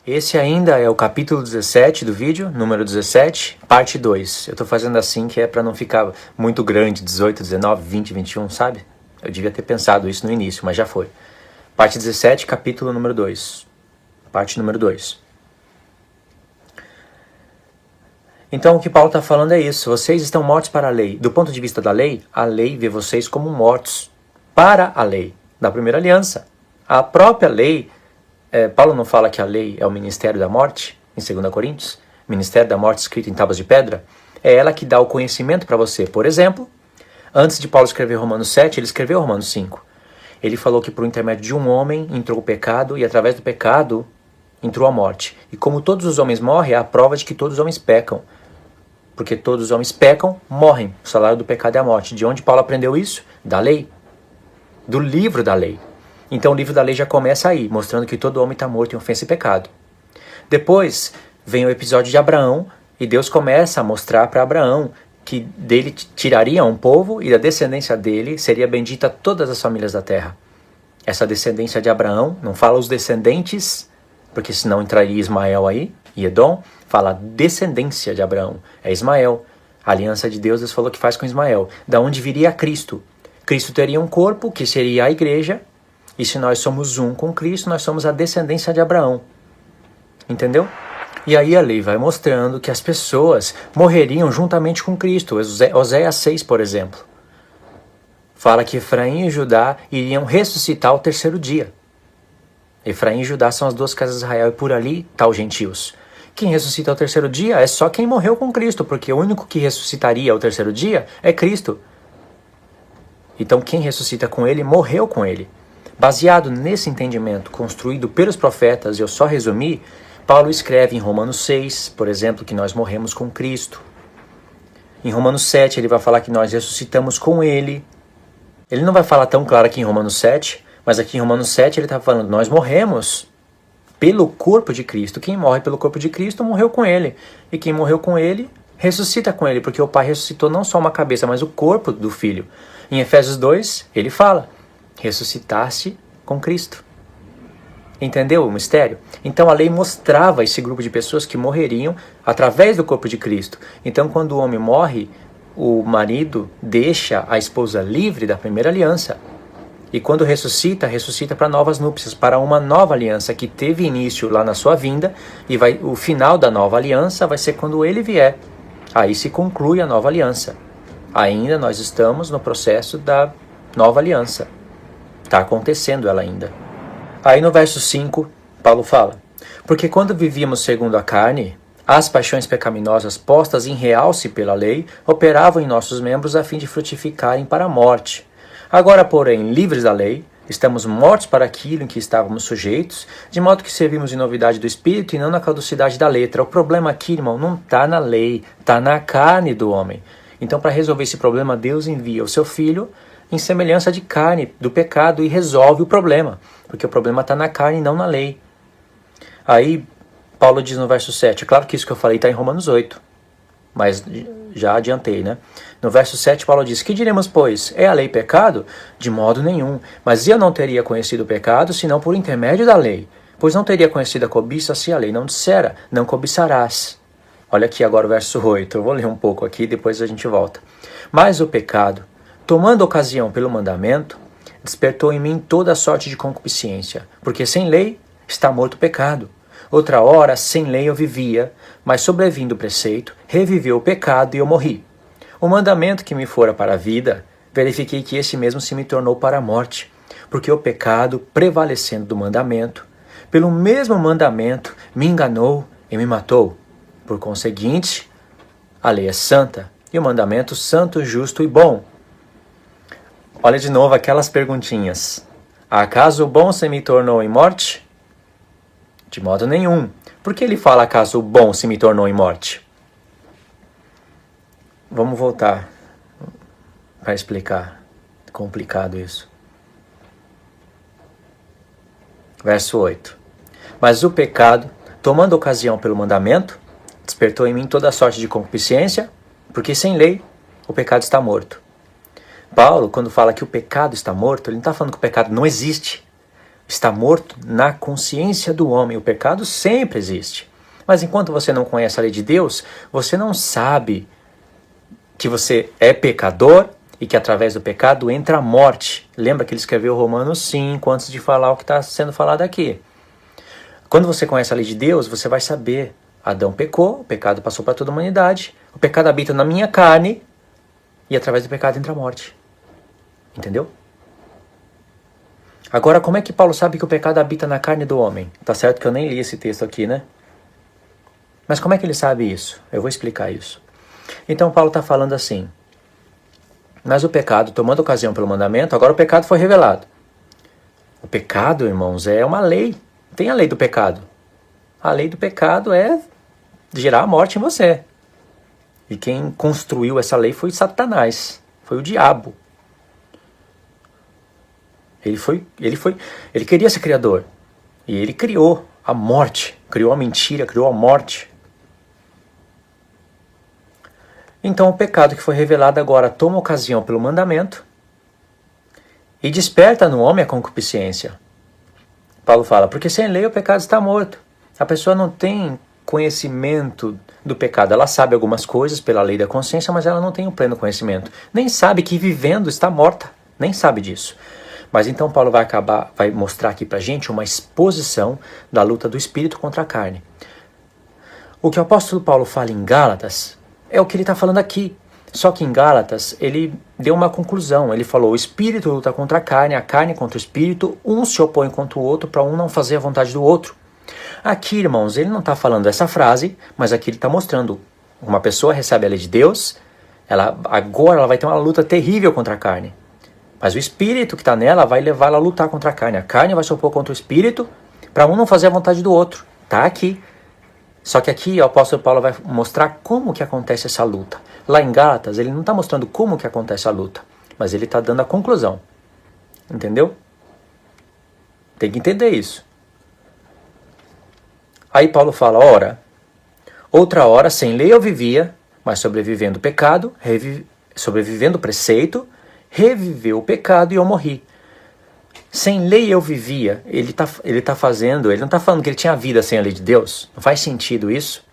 Esse ainda é o capítulo 17 do vídeo, número 17, parte 2. Eu tô fazendo assim que é pra não ficar muito grande, 18, 19, 20, 21, sabe? Eu devia ter pensado isso no início, mas já foi. Parte 17, capítulo número 2. Parte número 2. Então o que Paulo está falando é isso. Vocês estão mortos para a lei. Do ponto de vista da lei, a lei vê vocês como mortos para a lei da primeira aliança. A própria lei, Paulo não fala que a lei é o ministério da morte, em 2 Coríntios? Ministério da morte escrito em tábuas de pedra. É ela que dá o conhecimento para você. Por exemplo, antes de Paulo escrever Romanos 7, ele escreveu Romanos 5. Ele falou que por intermédio de um homem entrou o pecado e através do pecado entrou a morte. E como todos os homens morrem, é a prova de que todos os homens pecam. Porque todos os homens pecam, morrem. O salário do pecado é a morte. De onde Paulo aprendeu isso? Da lei. Do livro da lei. Então o livro da lei já começa aí, mostrando que todo homem está morto em ofensa e pecado. Depois vem o episódio de Abraão, e Deus começa a mostrar para Abraão que dele tiraria um povo e da descendência dele seria bendita todas as famílias da terra. Essa descendência de Abraão, não fala os descendentes, porque senão entraria Ismael aí, e Edom, fala descendência de Abraão, é Ismael. A aliança de Deus falou que faz com Ismael. Da onde viria Cristo? Cristo teria um corpo, que seria a igreja, e se nós somos um com Cristo, nós somos a descendência de Abraão. Entendeu? E aí a lei vai mostrando que as pessoas morreriam juntamente com Cristo. Oséias 6, por exemplo, fala que Efraim e Judá iriam ressuscitar ao terceiro dia. Efraim e Judá são as duas casas de Israel, e por ali está os gentios. Quem ressuscita ao terceiro dia é só quem morreu com Cristo, porque o único que ressuscitaria ao terceiro dia é Cristo. Então quem ressuscita com ele, morreu com ele. Baseado nesse entendimento construído pelos profetas, eu só resumi, Paulo escreve em Romanos 6, por exemplo, que nós morremos com Cristo. Em Romanos 7 ele vai falar que nós ressuscitamos com ele. Ele não vai falar tão claro aqui em Romanos 7, mas aqui em Romanos 7 ele está falando, nós morremos pelo corpo de Cristo. Quem morre pelo corpo de Cristo morreu com ele. E quem morreu com ele, ressuscita com ele, porque o Pai ressuscitou não só uma cabeça, mas o corpo do Filho. Em Efésios 2, ele fala, ressuscitaste com Cristo. Entendeu o mistério? Então a lei mostrava esse grupo de pessoas que morreriam através do corpo de Cristo. Então quando o homem morre, o marido deixa a esposa livre da primeira aliança. E quando ressuscita, ressuscita para novas núpcias, para uma nova aliança que teve início lá na sua vinda, e o final da nova aliança vai ser quando ele vier. Aí se conclui a nova aliança. Ainda nós estamos no processo da nova aliança. Está acontecendo ela ainda. Aí no verso 5, Paulo fala, porque quando vivíamos segundo a carne, as paixões pecaminosas postas em realce pela lei operavam em nossos membros a fim de frutificarem para a morte. Agora, porém, livres da lei, estamos mortos para aquilo em que estávamos sujeitos, de modo que servimos em novidade do Espírito e não na caducidade da letra. O problema aqui, irmão, não está na lei, está na carne do homem. Então, para resolver esse problema, Deus envia o seu Filho em semelhança de carne, do pecado, e resolve o problema, porque o problema está na carne e não na lei. Aí, Paulo diz no verso 7, é claro que isso que eu falei está em Romanos 8, mas já adiantei, né? No verso 7, Paulo diz, que diremos, pois? É a lei pecado? De modo nenhum. Mas eu não teria conhecido o pecado, senão por intermédio da lei. Pois não teria conhecido a cobiça se a lei não dissera, não cobiçarás. Olha aqui agora o verso 8, eu vou ler um pouco aqui, depois a gente volta. Mas o pecado, tomando ocasião pelo mandamento, despertou em mim toda a sorte de concupiscência, porque sem lei está morto o pecado. Outra hora, sem lei eu vivia, mas sobrevindo o preceito, reviveu o pecado e eu morri. O mandamento que me fora para a vida, verifiquei que esse mesmo se me tornou para a morte, porque o pecado, prevalecendo do mandamento, pelo mesmo mandamento, me enganou e me matou. Por conseguinte, a lei é santa, e o mandamento santo, justo e bom. Olha de novo aquelas perguntinhas. Acaso o bom se me tornou em morte? De modo nenhum. Por que ele fala acaso o bom se me tornou em morte? Vamos voltar para explicar. Complicado isso. Verso 8. Mas o pecado, tomando ocasião pelo mandamento, despertou em mim toda a sorte de concupiscência, porque sem lei o pecado está morto. Paulo, quando fala que o pecado está morto, ele não está falando que o pecado não existe. está morto na consciência do homem. O pecado sempre existe. Mas enquanto você não conhece a lei de Deus, você não sabe que você é pecador e que através do pecado entra a morte. Lembra que ele escreveu Romanos 5 antes de falar o que está sendo falado aqui. Quando você conhece a lei de Deus, você vai saber: Adão pecou, o pecado passou para toda a humanidade, o pecado habita na minha carne e através do pecado entra a morte. Entendeu? Agora, como é que Paulo sabe que o pecado habita na carne do homem? Tá certo que eu nem li esse texto aqui, né? Mas como é que ele sabe isso? Eu vou explicar isso. Então Paulo está falando assim: mas o pecado, tomando ocasião pelo mandamento, agora o pecado foi revelado. O pecado, irmãos, é uma lei. Tem a lei do pecado. A lei do pecado é gerar a morte em você. E quem construiu essa lei foi Satanás, foi o diabo. Ele queria ser criador. E ele criou a morte, criou a mentira, criou a morte. Então o pecado que foi revelado agora toma ocasião pelo mandamento e desperta no homem a concupiscência. Paulo fala: porque sem lei o pecado está morto. A pessoa não tem conhecimento do pecado. Ela sabe algumas coisas pela lei da consciência, mas ela não tem o pleno conhecimento. Nem sabe que vivendo está morta. Nem sabe disso. Mas então Paulo vai mostrar aqui pra gente uma exposição da luta do espírito contra a carne. O que o apóstolo Paulo fala em Gálatas é o que ele está falando aqui. Só que em Gálatas ele deu uma conclusão. Ele falou: o espírito luta contra a carne contra o espírito, um se opõe contra o outro para um não fazer a vontade do outro. Aqui, irmãos, ele não está falando essa frase, mas aqui ele está mostrando: uma pessoa recebe a lei de Deus, agora ela vai ter uma luta terrível contra a carne. Mas o espírito que está nela vai levar ela a lutar contra a carne vai se opor contra o espírito para um não fazer a vontade do outro. Está aqui. Só que aqui o apóstolo Paulo vai mostrar como que acontece essa luta. Lá em Gálatas ele não está mostrando como que acontece a luta, mas ele está dando a conclusão. Entendeu? Tem que entender isso. Aí Paulo fala: ora, outra hora sem lei eu vivia, mas sobrevivendo o pecado, sobrevivendo o preceito, reviveu o pecado e eu morri. Sem lei eu vivia. Ele não está falando que ele tinha vida sem a lei de Deus. Não faz sentido isso.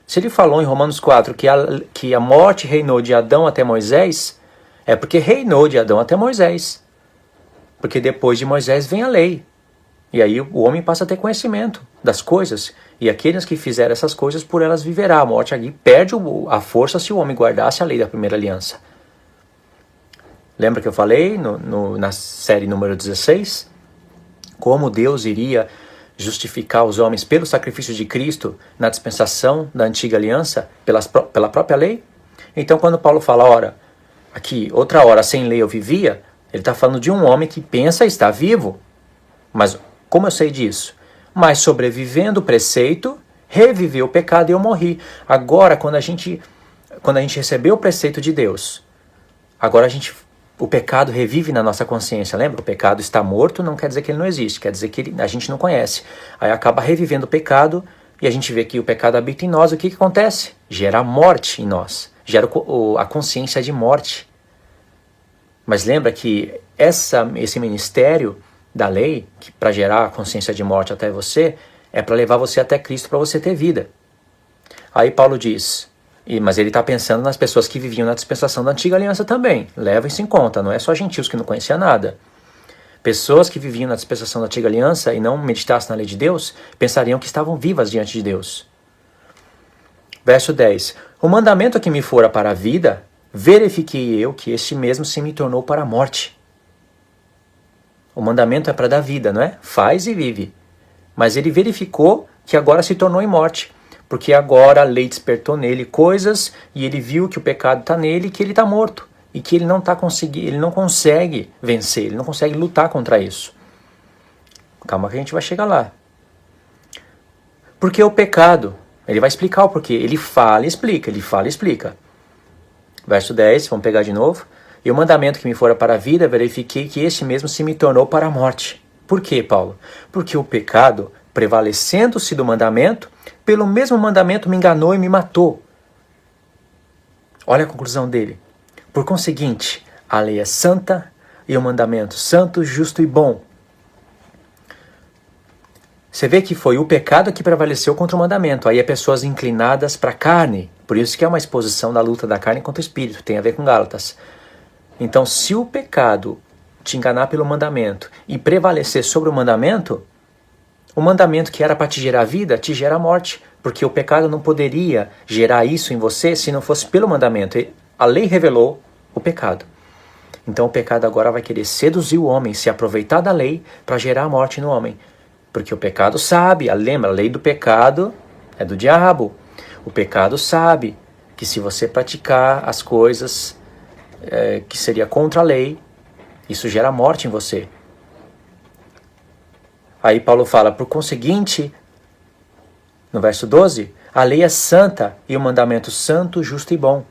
Se ele falou em Romanos 4 que a morte reinou de Adão até Moisés, é porque reinou de Adão até Moisés. Porque depois de Moisés vem a lei. E aí o homem passa a ter conhecimento das coisas. E aqueles que fizeram essas coisas, por elas viverá. A morte aqui perde a força se o homem guardasse a lei da primeira aliança. Lembra que eu falei na série número 16? Como Deus iria justificar os homens pelo sacrifício de Cristo na dispensação da antiga aliança, pela própria lei? Então quando Paulo fala: ora, aqui, outra hora sem lei eu vivia, ele está falando de um homem que pensa estar vivo. Mas como eu sei disso? Mas sobrevivendo o preceito, reviveu o pecado e eu morri. Agora, quando a gente recebeu o preceito de Deus, agora o pecado revive na nossa consciência, lembra? O pecado está morto, não quer dizer que ele não existe, quer dizer que a gente não conhece. Aí acaba revivendo o pecado e a gente vê que o pecado habita em nós. O que acontece? Gera morte em nós, gera a consciência de morte. Mas lembra que esse ministério da lei, para gerar a consciência de morte até você, é para levar você até Cristo, para você ter vida. Aí Paulo diz: mas ele está pensando nas pessoas que viviam na dispensação da antiga aliança também. Leva isso em conta, não é só gentios que não conheciam nada. Pessoas que viviam na dispensação da antiga aliança e não meditassem na lei de Deus, pensariam que estavam vivas diante de Deus. Verso 10. O mandamento que me fora para a vida, verifiquei eu que este mesmo se me tornou para a morte. O mandamento é para dar vida, não é? Faz e vive. Mas ele verificou que agora se tornou em morte. Porque agora a lei despertou nele coisas e ele viu que o pecado está nele e que ele está morto. E que ele não consegue vencer, ele não consegue lutar contra isso. Calma que a gente vai chegar lá. Porque o pecado, ele vai explicar o porquê. Ele fala e explica. Verso 10, vamos pegar de novo. E o mandamento que me fora para a vida, verifiquei que este mesmo se me tornou para a morte. Por quê, Paulo? Porque o pecado, prevalecendo-se do mandamento, pelo mesmo mandamento me enganou e me matou. Olha a conclusão dele. Por conseguinte, a lei é santa e o mandamento santo, justo e bom. Você vê que foi o pecado que prevaleceu contra o mandamento. Aí é pessoas inclinadas para a carne. Por isso que é uma exposição da luta da carne contra o espírito. Tem a ver com Gálatas. Então, se o pecado te enganar pelo mandamento e prevalecer sobre o mandamento que era para te gerar vida, te gera morte. Porque o pecado não poderia gerar isso em você se não fosse pelo mandamento. A lei revelou o pecado. Então o pecado agora vai querer seduzir o homem, se aproveitar da lei para gerar a morte no homem. Porque o pecado sabe, lembra, a lei do pecado é do diabo. O pecado sabe que se você praticar as coisas que seria contra a lei, isso gera morte em você. Aí Paulo fala, por conseguinte, no verso 12, a lei é santa e o mandamento santo, justo e bom.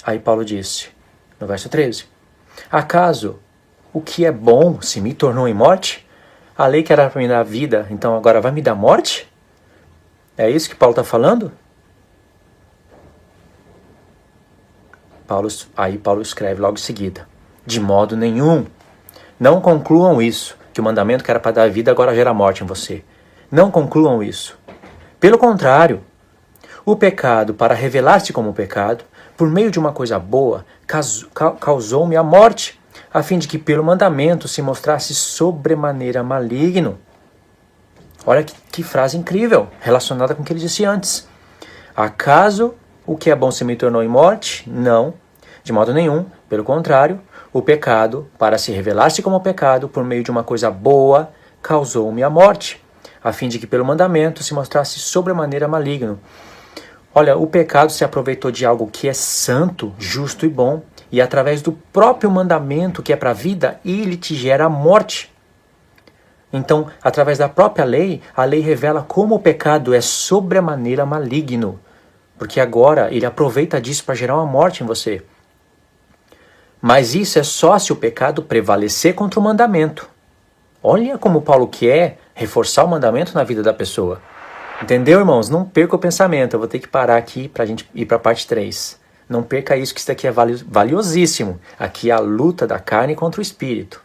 Aí Paulo disse, no verso 13, acaso o que é bom se me tornou em morte? A lei que era para me dar vida, então agora vai me dar morte? É isso que Paulo está falando? Aí Paulo escreve logo em seguida, de modo nenhum, não concluam isso, que o mandamento que era para dar vida agora gera morte em você. Não concluam isso. Pelo contrário, o pecado, para revelar-se como pecado, por meio de uma coisa boa, causou-me a morte, a fim de que pelo mandamento se mostrasse sobremaneira maligno. Olha que frase incrível, relacionada com o que ele disse antes. Acaso o que é bom se me tornou em morte? Não, de modo nenhum. Pelo contrário, o pecado, para se revelar-se como pecado, por meio de uma coisa boa, causou-me a morte, a fim de que pelo mandamento se mostrasse sobremaneira maligno. Olha, o pecado se aproveitou de algo que é santo, justo e bom, e através do próprio mandamento que é para a vida, ele te gera a morte. Então, através da própria lei, a lei revela como o pecado é sobremaneira maligno, porque agora ele aproveita disso para gerar uma morte em você. Mas isso é só se o pecado prevalecer contra o mandamento. Olha como Paulo quer reforçar o mandamento na vida da pessoa. Entendeu, irmãos? Não perca o pensamento. Eu vou ter que parar aqui para a gente ir para a parte 3. Não perca isso, que isso daqui é valiosíssimo. Aqui é a luta da carne contra o espírito.